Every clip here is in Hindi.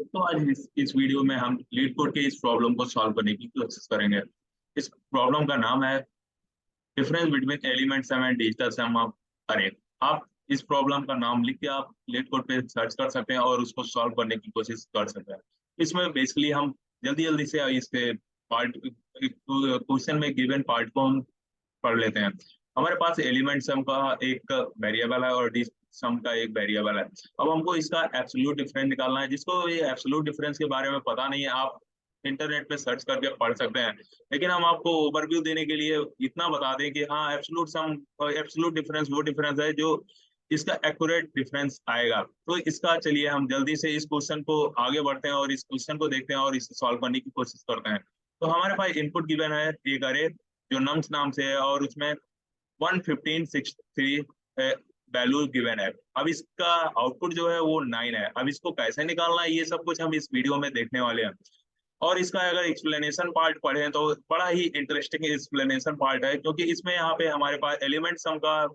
तो आज इस वीडियो में हम लीड कोड के इस प्रॉब्लम को सॉल्व करने की कोशिश करेंगे। इस प्रॉब्लम का नाम है difference between element sum and digital sum of array. आप इस प्रॉब्लम का नाम लिख के आप लीड कोड पे सर्च कर सकते हैं और उसको सॉल्व करने की कोशिश कर सकते हैं। इसमें बेसिकली हम जल्दी जल्दी से इसके पार्ट क्वेश्चन में गिवन पार्ट को हम पढ़ लेते हैं। हमारे पास एलिमेंट सम का एक वेरिएबल है और सम का एक वेरिएबल है। अब हमको इसका एब्सोल्यूट डिफरेंस निकालना है। जिसको ये एब्सोल्यूट डिफरेंस के बारे में पता नहीं है, आप इंटरनेट पे सर्च करके पढ़ सकते हैं। लेकिन हम आपको ओवरव्यू देने के लिए इतना बता दें कि हाँ, एब्सोल्यूट सम और एब्सोल्यूट डिफरेंस वो डिफरेंस है जो इसका एक्यूरेट डिफरेंस आएगा। तो इसका चलिए हम जल्दी से इस क्वेश्चन को आगे बढ़ते हैं और इस क्वेश्चन को देखते हैं और इसे सॉल्व करने की कोशिश करते हैं। तो हमारे पास इनपुट गिवन है एक अरे जो नम्स नाम से है और उसमें 11563 वैल्यू गिवन है। अब इसका आउटपुट जो है वो 9 है। अब इसको कैसे निकालना है ये सब कुछ हम इस वीडियो में देखने वाले हैं। और इसका अगर एक्सप्लेनेशन पार्ट पढ़ें तो बड़ा ही इंटरेस्टिंग एक्सप्लेनेशन पार्ट है, क्योंकि इसमें यहाँ पे हमारे पास एलिमेंट सम का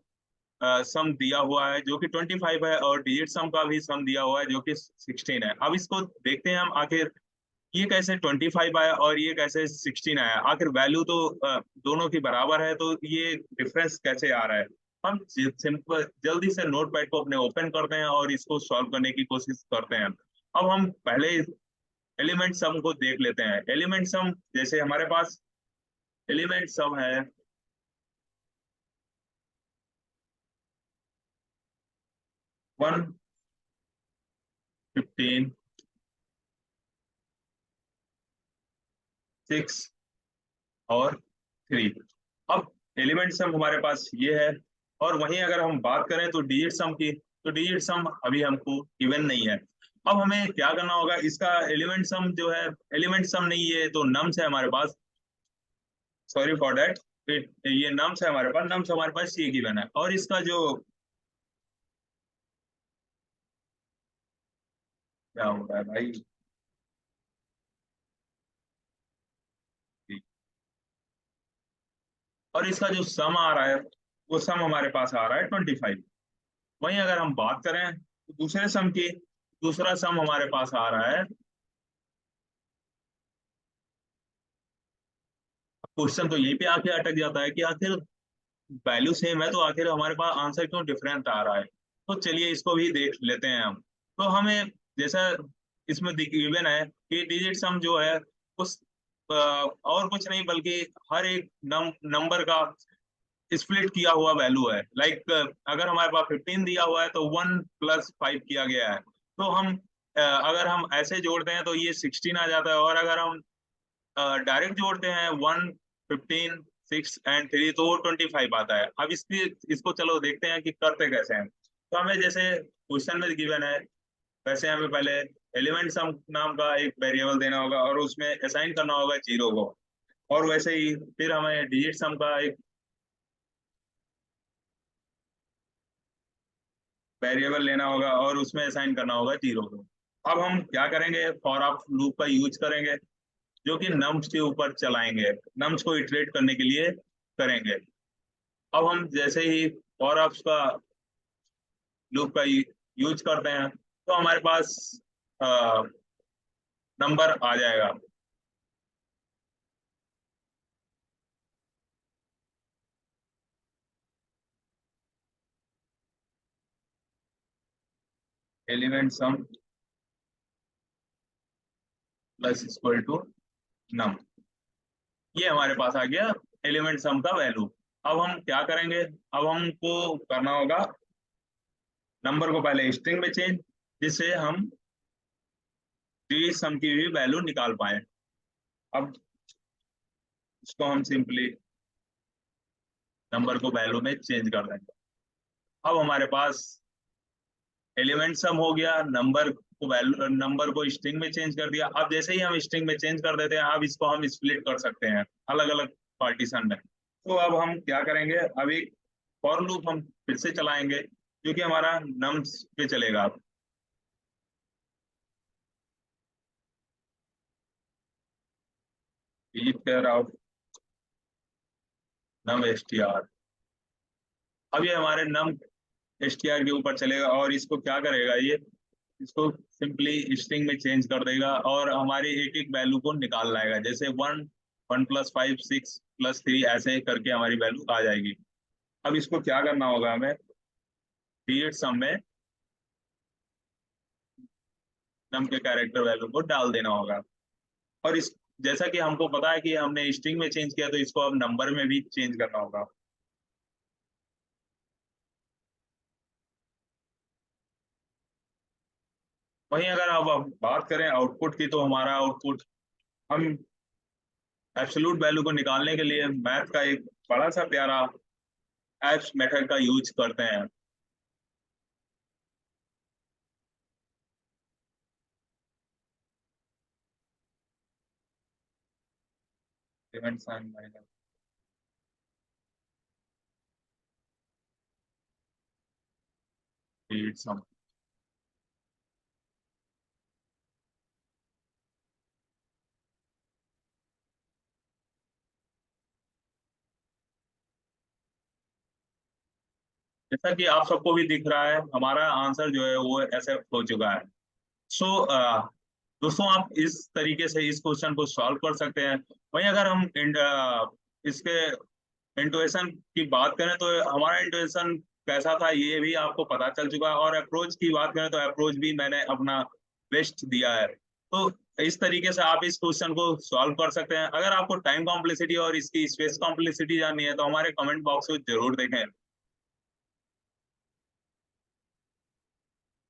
सम दिया हुआ है जो कि 25 है और डिजिट सम का भी सम दिया हुआ है जो कि 16 है। अब इसको देखते हैं हम आखिर ये कैसे 25 आया और ये कैसे 16 आया। आखिर वैल्यू तो दोनों की बराबर है, तो ये डिफरेंस कैसे आ रहा है। हम सिंपल जल्दी से नोट पैड को अपने ओपन करते हैं और इसको सॉल्व करने की कोशिश करते हैं। अब हम पहले एलिमेंट सम को देख लेते हैं। एलिमेंट सम जैसे हमारे पास एलिमेंट सम है 115 6 और 3। अब एलिमेंट सम हमारे पास ये है। और वहीं अगर हम बात करें तो डिजिट सम की, तो डिजिट सम अभी हमको गिवन नहीं है। अब हमें क्या करना होगा, इसका एलिमेंट सम जो है, एलिमेंट सम नहीं है तो नम्स है हमारे पास, सॉरी फॉर दैट। ये नम्स है हमारे पास, नम्स हमारे पास ये गिवन है। और इसका जो क्या हो रहा है भाई, और इसका जो सम आ रहा है वो सम हमारे पास आ रहा है 25। वहीं अगर हम बात करें तो दूसरे सम की, दूसरा सम हमारे पास आ रहा है। क्वेश्चन तो यहीं पे आके अटक जाता है कि आखिर वैल्यू सेम है तो आखिर हमारे पास आंसर क्यों डिफरेंट आ रहा है। तो चलिए इसको भी देख लेते हैं हम। तो हमें जैसा इसमें गिवन है कि डिजिट सम जो है उस और कुछ नहीं बल्कि हर एक नंबर का स्प्लिट किया हुआ वैल्यू है। लाइक अगर हमारे पास 15 दिया हुआ है तो 1 + 5 किया गया है। तो हम अगर हम ऐसे जोड़ते हैं तो ये 16 आ जाता है। और अगर हम डायरेक्ट जोड़ते हैं 1 15 6 एंड 3 तो वो 25 आता है। अब इसकी इसको चलो देखते हैं कि करते कैसे हैं। तो हमें जैसे क्वेश्चन में गिवन है वैसे हमें पहले एलिमेंट सम नाम का एक वेरिएबल देना होगा और उसमें असाइन करना होगा 0 को। और वैसे ही फिर हमें डिजिट सम का एक वेरिएबल लेना होगा और उसमें असाइन करना होगा 0 को। अब हम क्या करेंगे, फॉर ऑफ लूप का यूज करेंगे जो कि नम्स के ऊपर चलाएंगे, नम्स को इटरेट करने के लिए करेंगे। अब हम जैसे ही फॉर ऑफ का लूप का यूज करते हैं तो हमारे पास नंबर आ जाएगा। Element sum plus equal to num, ये हमारे पास आ गया एलिमेंट सम का वैल्यू। अब हम क्या करेंगे, अब हमको करना होगा नंबर को पहले स्ट्रिंग में चेंज, जिससे हम डिजिट सम की भी वैल्यू निकाल पाए। अब इसको हम सिंपली नंबर को वैल्यू में चेंज कर देंगे। अब हमारे पास एलिमेंट सम हो गया, नंबर को वैल्यू, नंबर को स्ट्रिंग में चेंज कर दिया। अब जैसे ही हम स्ट्रिंग में चेंज कर देते हैं अब इसको हम स्प्लिट कर सकते हैं अलग अलग पार्टीशन में। तो अब हम क्या करेंगे, अभी फॉर लूप हम फिर से चलाएंगे जो कि हमारा नम्स पे चलेगा। Pair of num S T R. अब ये हमारे नम एस टी आर के ऊपर चलेगा और इसको क्या करेगा, ये इसको सिंपली स्ट्रिंग में चेंज कर देगा और हमारी एक एक वैल्यू को निकाल लाएगा, जैसे 1 1 + 5 6 + 3 ऐसे करके हमारी वैल्यू आ जाएगी। अब इसको क्या करना होगा हमें, क्रिएट सम में नम के कैरेक्टर वैल्यू को डाल देना होगा। और इस जैसा कि हमको पता है कि हमने स्ट्रिंग में चेंज किया, तो इसको अब नंबर में भी चेंज करना होगा। वहीं अगर अब बात करें आउटपुट की, तो हमारा आउटपुट हम एब्सोल्यूट वैल्यू को निकालने के लिए मैथ का एक बड़ा सा प्यारा एब्स मेथड का यूज करते हैं। Event sign minus create sum। जैसा कि आप सबको भी दिख रहा है, हमारा आंसर जो है वो ऐसे हो चुका है। सो दोस्तों, आप इस तरीके से इस क्वेश्चन को सॉल्व कर सकते हैं। वहीं अगर हम इसके इंटुएशन की बात करें, तो हमारा इंटुएशन कैसा था ये भी आपको पता चल चुका है, और अप्रोच की बात करें तो अप्रोच भी मैंने अपना बेस्ट दिया है। तो इस तरीके से आप इस क्वेश्चन को सॉल्व कर सकते हैं। अगर आपको टाइम कॉम्प्लेक्सिटी और इसकी स्पेस कॉम्प्लेक्सिटी जाननी है, तो हमारे कमेंट बॉक्स को जरूर देखें।